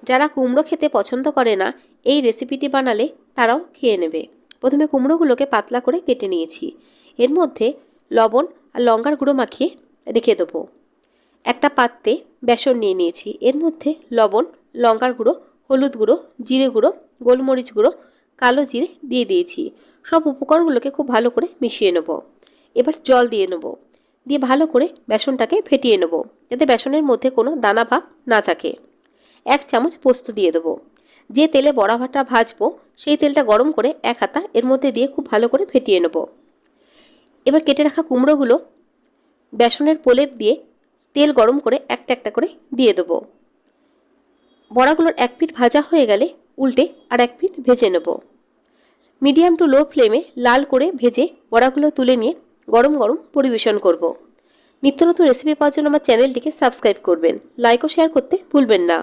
যারা কুমড়ো খেতে পছন্দ করে না এই রেসিপিটি বানালে তারাও খেয়ে নেবে। প্রথমে কুমড়োগুলোকে পাতলা করে কেটে নিয়েছি। এর মধ্যে লবণ আর লঙ্কার গুঁড়ো মাখিয়ে রেখে দেবো। একটা পাত্রে বেসন নিয়ে নিয়েছি। এর মধ্যে লবণ, লঙ্কার গুঁড়ো, হলুদ গুঁড়ো, জিরে গুঁড়ো, গোলমরিচ গুঁড়ো, কালো জিরে দিয়ে দিয়েছি। সব উপকরণগুলোকে খুব ভালো করে মিশিয়ে নেব। এবার জল দিয়ে নেব। দিয়ে ভালো করে বেসনটাকে ফেটিয়ে নেব, যাতে বেসনের মধ্যে কোনো দানা ভাব না থাকে। 1 চামচ পোস্ত দিয়ে দেবো। যে তেলে বড়া ভাটা ভাজবো সেই তেলটা গরম করে 1 হাতা এর মধ্যে দিয়ে খুব ভালো করে ফেটিয়ে নেব। এবার কেটে রাখা কুমড়োগুলো বেসনের প্রলেপ দিয়ে তেল গরম করে একটা একটা করে দিয়ে দেবো। বড়াগুলোর 1 পিঠ ভাজা হয়ে গেলে উল্টে আর 1 পিঠ ভেজে নেব। মিডিয়াম টু লো ফ্লেমে লাল করে ভেজে বড়াগুলো তুলে নিয়ে গরম গরম পরিবেশন করব। নিত্য নতুন রেসিপি পাওয়ার জন্য আমার চ্যানেলটিকে সাবস্ক্রাইব করবেন, লাইক ও শেয়ার করতে ভুলবেন না।